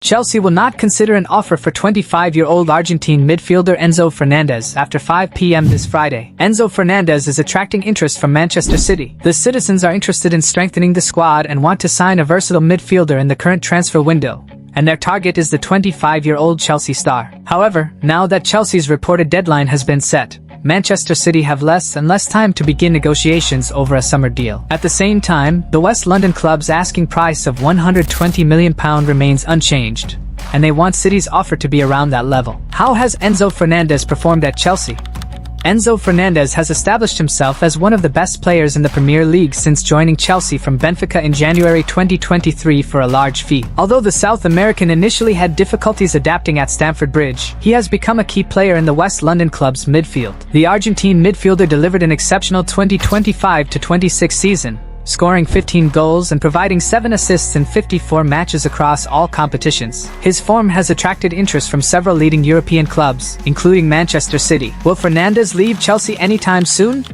Chelsea will not consider an offer for 25-year-old Argentine midfielder Enzo Fernandez after 5 p.m. this Friday. Enzo Fernandez is attracting interest from Manchester City. The citizens are interested in strengthening the squad and want to sign a versatile midfielder in the current transfer window, and their target is the 25-year-old Chelsea star. However, now that Chelsea's reported deadline has been set, Manchester City have less and less time to begin negotiations over a summer deal. At the same time, the West London club's asking price of £120 million remains unchanged, and they want City's offer to be around that level. How has Enzo Fernandez performed at Chelsea? Enzo Fernandez has established himself as one of the best players in the Premier League since joining Chelsea from Benfica in January 2023 for a large fee. Although the South American initially had difficulties adapting at Stamford Bridge, he has become a key player in the West London club's midfield. The Argentine midfielder delivered an exceptional 2025-26 season, scoring 15 goals and providing 7 assists in 54 matches across all competitions. His form has attracted interest from several leading European clubs, including Manchester City. Will Fernandez leave Chelsea anytime soon?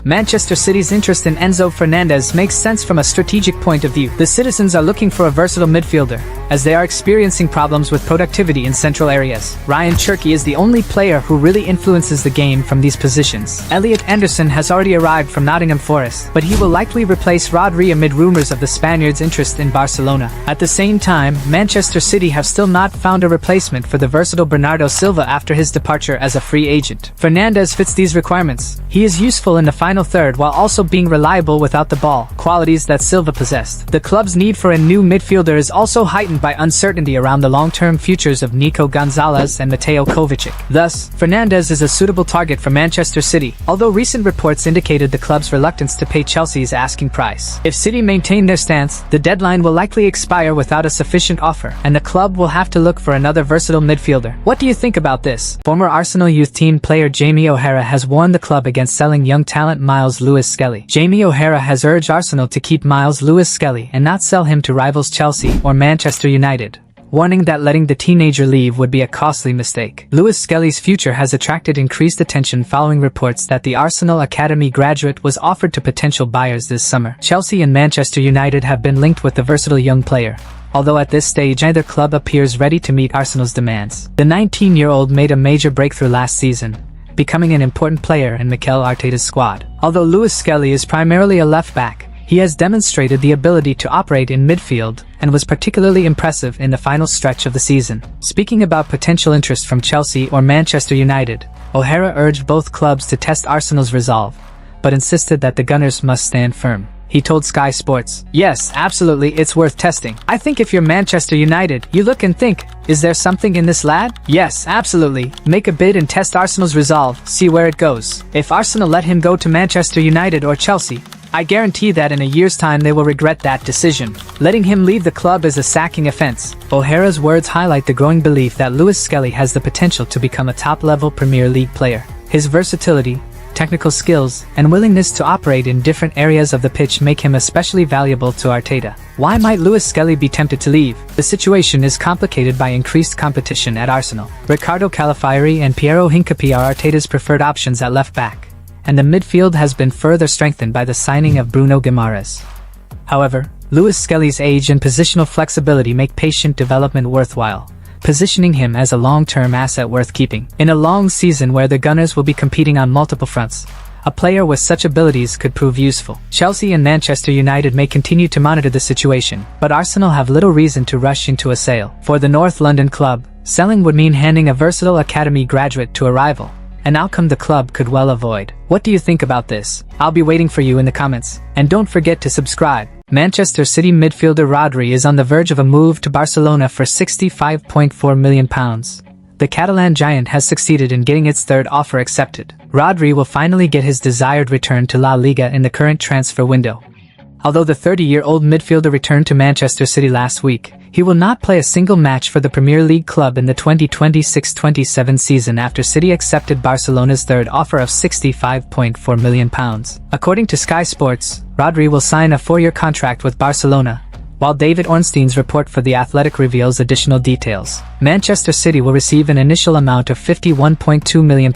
Manchester City's interest in Enzo Fernandez makes sense from a strategic point of view. The citizens are looking for a versatile midfielder, as they are experiencing problems with productivity in central areas. Ryan Cherki is the only player who really influences the game from these positions. Elliot Anderson has already arrived from Nottingham Forest, but he will likely replace Rodri amid rumors of the Spaniard's interest in Barcelona. At the same time, Manchester City have still not found a replacement for the versatile Bernardo Silva after his departure as a free agent. Fernandez fits these requirements. He is useful in the final third while also being reliable without the ball, qualities that Silva possessed. The club's need for a new midfielder is also heightened by uncertainty around the long-term futures of Nico Gonzalez and Mateo Kovacic. Thus, Fernandez is a suitable target for Manchester City, although recent reports indicated the club's reluctance to pay Chelsea's asking price. If City maintain their stance, the deadline will likely expire without a sufficient offer, and the club will have to look for another versatile midfielder. What do you think about this? Former Arsenal youth team player Jamie O'Hara has warned the club against selling young talent Miles Lewis-Skelly. Jamie O'Hara has urged Arsenal to keep Miles Lewis-Skelly and not sell him to rivals Chelsea or Manchester United, warning that letting the teenager leave would be a costly mistake. Lewis-Skelly's future has attracted increased attention following reports that the Arsenal Academy graduate was offered to potential buyers this summer. Chelsea and Manchester United have been linked with the versatile young player, although at this stage neither club appears ready to meet Arsenal's demands. The 19-year-old made a major breakthrough last season, becoming an important player in Mikel Arteta's squad. Although Lewis-Skelly is primarily a left-back, he has demonstrated the ability to operate in midfield and was particularly impressive in the final stretch of the season. Speaking about potential interest from Chelsea or Manchester United, O'Hara urged both clubs to test Arsenal's resolve, but insisted that the Gunners must stand firm. He told Sky Sports, "Yes, absolutely, it's worth testing. I think if you're Manchester United, you look and think, is there something in this lad? Yes, absolutely. Make a bid and test Arsenal's resolve, see where it goes. If Arsenal let him go to Manchester United or Chelsea, I guarantee that in a year's time they will regret that decision. Letting him leave the club is a sacking offense." O'Hara's words highlight the growing belief that Lewis-Skelly has the potential to become a top-level Premier League player. His versatility, technical skills, and willingness to operate in different areas of the pitch make him especially valuable to Arteta. Why might Lewis-Skelly be tempted to leave? The situation is complicated by increased competition at Arsenal. Ricardo Calafiori and Piero Hincapié are Arteta's preferred options at left-back, and the midfield has been further strengthened by the signing of Bruno Guimaraes. However, Lewis-Skelly's age and positional flexibility make patient development worthwhile, positioning him as a long-term asset worth keeping. In a long season where the Gunners will be competing on multiple fronts, a player with such abilities could prove useful. Chelsea and Manchester United may continue to monitor the situation, but Arsenal have little reason to rush into a sale. For the North London club, selling would mean handing a versatile academy graduate to a rival, an outcome the club could well avoid. What do you think about this? I'll be waiting for you in the comments. And don't forget to subscribe. Manchester City midfielder Rodri is on the verge of a move to Barcelona for £65.4 million. The Catalan giant has succeeded in getting its third offer accepted. Rodri will finally get his desired return to La Liga in the current transfer window. Although the 30-year-old midfielder returned to Manchester City last week, he will not play a single match for the Premier League club in the 2026-27 season after City accepted Barcelona's third offer of £65.4 million. According to Sky Sports, Rodri will sign a 4-year contract with Barcelona, while David Ornstein's report for The Athletic reveals additional details. Manchester City will receive an initial amount of £51.2 million,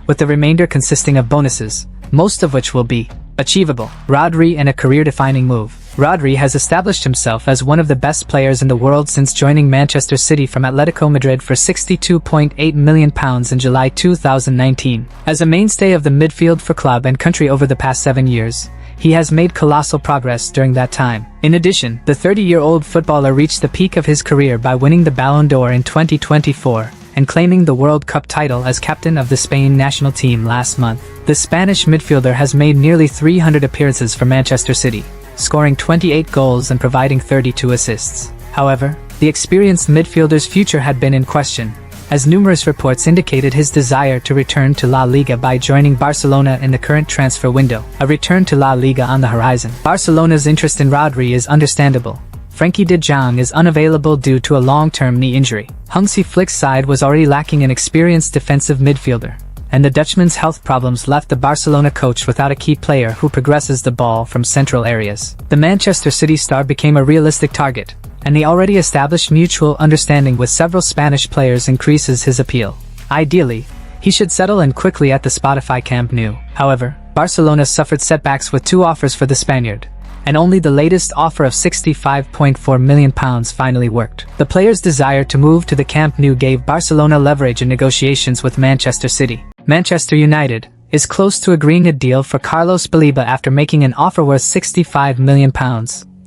with the remainder consisting of bonuses, most of which will be achievable. Rodri and a career-defining move. Rodri has established himself as one of the best players in the world since joining Manchester City from Atletico Madrid for £62.8 million in July 2019. As a mainstay of the midfield for club and country over the past 7 years, he has made colossal progress during that time. In addition, the 30-year-old footballer reached the peak of his career by winning the Ballon d'Or in 2024 and claiming the World Cup title as captain of the Spain national team last month. The Spanish midfielder has made nearly 300 appearances for Manchester City, scoring 28 goals and providing 32 assists. However, the experienced midfielder's future had been in question, as numerous reports indicated his desire to return to La Liga by joining Barcelona in the current transfer window. A return to La Liga on the horizon. Barcelona's interest in Rodri is understandable. Frenkie de Jong is unavailable due to a long-term knee injury. Hansi Flick's side was already lacking an experienced defensive midfielder, and the Dutchman's health problems left the Barcelona coach without a key player who progresses the ball from central areas. The Manchester City star became a realistic target, and the already established mutual understanding with several Spanish players increases his appeal. Ideally, he should settle in quickly at the Spotify Camp Nou. However, Barcelona suffered setbacks with 2 offers for the Spaniard, and only the latest offer of £65.4 million finally worked. The player's desire to move to the Camp Nou gave Barcelona leverage in negotiations with Manchester City. Manchester United is close to agreeing a deal for Carlos Baleba after making an offer worth £65 million,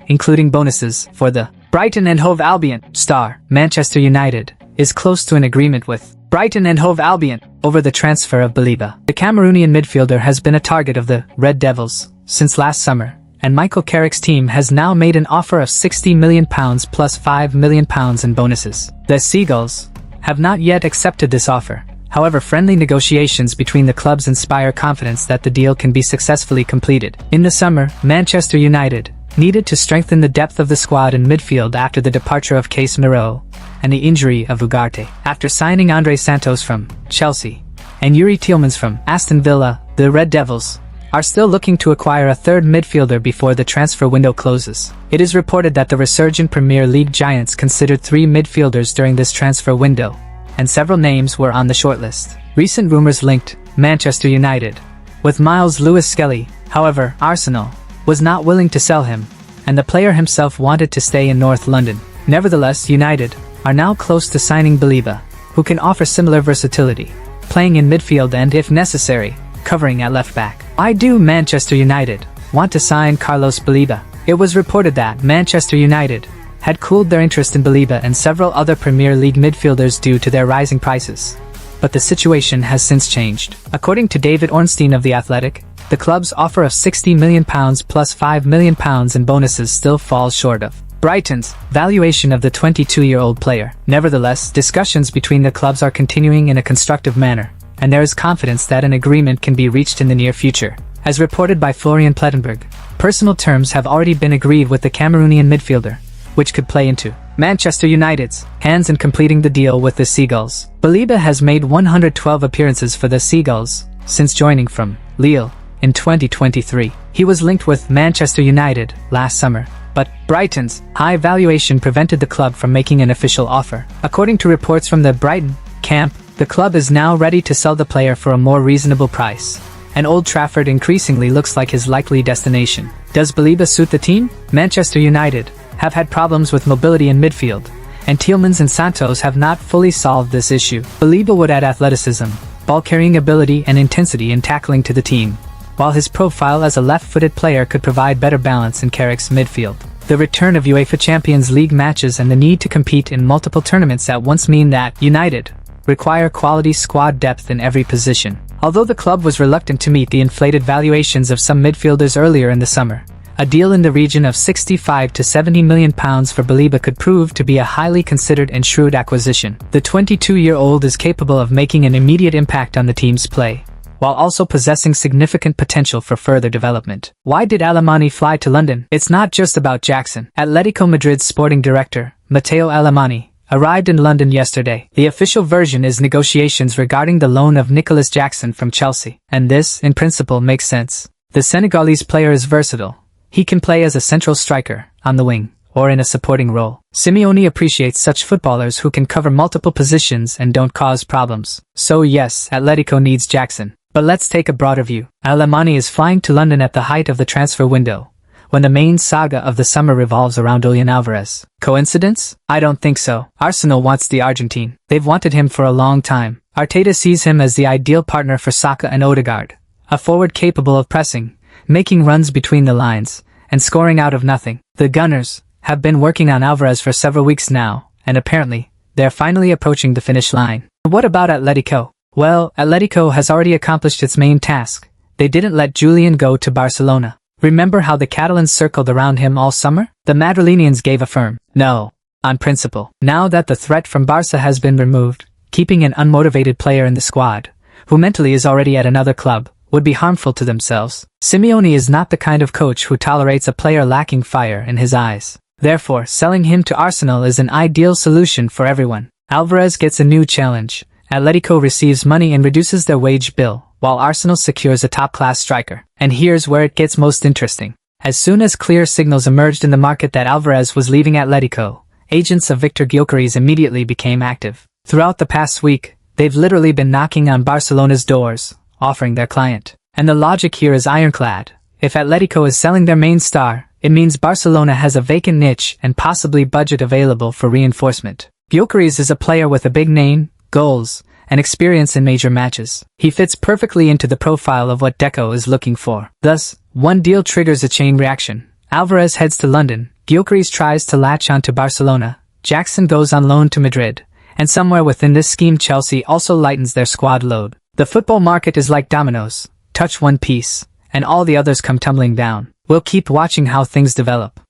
including bonuses, for the Brighton and Hove Albion star. Manchester United is close to an agreement with Brighton and Hove Albion over the transfer of Baleba. The Cameroonian midfielder has been a target of the Red Devils since last summer, and Michael Carrick's team has now made an offer of £60 million plus £5 million in bonuses. The Seagulls have not yet accepted this offer. However, friendly negotiations between the clubs inspire confidence that the deal can be successfully completed. In the summer, Manchester United needed to strengthen the depth of the squad in midfield after the departure of Casemiro and the injury of Ugarte. After signing Andre Santos from Chelsea and Yuri Tielemans from Aston Villa, the Red Devils are still looking to acquire a third midfielder before the transfer window closes. It is reported that the resurgent Premier League giants considered 3 midfielders during this transfer window, and several names were on the shortlist. Recent rumors linked Manchester United with Miles Lewis-Skelly. However, Arsenal was not willing to sell him, and the player himself wanted to stay in North London. Nevertheless, United are now close to signing Baleba, who can offer similar versatility, playing in midfield and, if necessary, covering at left back. Why do Manchester United want to sign Carlos Baleba? It was reported that Manchester United had cooled their interest in Baleba and several other Premier League midfielders due to their rising prices. But the situation has since changed. According to David Ornstein of The Athletic, the club's offer of £60 million plus £5 million in bonuses still falls short of Brighton's valuation of the 22-year-old player. Nevertheless, discussions between the clubs are continuing in a constructive manner, and there is confidence that an agreement can be reached in the near future. As reported by Florian Plettenberg, personal terms have already been agreed with the Cameroonian midfielder, which could play into Manchester United's hands in completing the deal with the Seagulls. Baleba has made 112 appearances for the Seagulls since joining from Lille in 2023. He was linked with Manchester United last summer, but Brighton's high valuation prevented the club from making an official offer. According to reports from the Brighton camp, the club is now ready to sell the player for a more reasonable price, and Old Trafford increasingly looks like his likely destination. Does Baleba suit the team? Manchester United have had problems with mobility in midfield, and Tielemans and Santos have not fully solved this issue. Baleba would add athleticism, ball-carrying ability and intensity in tackling to the team, while his profile as a left-footed player could provide better balance in Carrick's midfield. The return of UEFA Champions League matches and the need to compete in multiple tournaments at once mean that United require quality squad depth in every position. Although the club was reluctant to meet the inflated valuations of some midfielders earlier in the summer, a deal in the region of £65 to £70 million for Baleba could prove to be a highly considered and shrewd acquisition. The 22-year-old is capable of making an immediate impact on the team's play, while also possessing significant potential for further development. Why did Alemany fly to London? It's not just about Jackson. Atletico Madrid's sporting director, Matteo Alemany, arrived in London yesterday. The official version is negotiations regarding the loan of Nicolas Jackson from Chelsea, and this, in principle, makes sense. The Senegalese player is versatile. He can play as a central striker, on the wing, or in a supporting role. Simeone appreciates such footballers who can cover multiple positions and don't cause problems. So yes, Atletico needs Jackson. But let's take a broader view. Alemany is flying to London at the height of the transfer window, when the main saga of the summer revolves around Julian Alvarez. Coincidence? I don't think so. Arsenal wants the Argentine. They've wanted him for a long time. Arteta sees him as the ideal partner for Saka and Odegaard. A forward capable of pressing, making runs between the lines, and scoring out of nothing. The Gunners have been working on Alvarez for several weeks now, and apparently, they're finally approaching the finish line. What about Atletico? Well, Atletico has already accomplished its main task. They didn't let Julian go to Barcelona. Remember how the Catalans circled around him all summer? The Madrilenians gave a firm no, on principle. Now that the threat from Barca has been removed, keeping an unmotivated player in the squad, who mentally is already at another club, would be harmful to themselves. Simeone is not the kind of coach who tolerates a player lacking fire in his eyes. Therefore, selling him to Arsenal is an ideal solution for everyone. Alvarez gets a new challenge. Atletico receives money and reduces their wage bill, while Arsenal secures a top-class striker. And here's where it gets most interesting. As soon as clear signals emerged in the market that Alvarez was leaving Atletico, agents of Victor Gyökeres immediately became active. Throughout the past week, they've literally been knocking on Barcelona's doors, offering their client. And the logic here is ironclad. If Atletico is selling their main star, it means Barcelona has a vacant niche and possibly budget available for reinforcement. Gyökeres is a player with a big name, goals, and experience in major matches. He fits perfectly into the profile of what Deco is looking for. Thus, one deal triggers a chain reaction. Alvarez heads to London, Gyökeres tries to latch onto Barcelona, Jackson goes on loan to Madrid, and somewhere within this scheme Chelsea also lightens their squad load. The football market is like dominoes. Touch one piece, and all the others come tumbling down. We'll keep watching how things develop.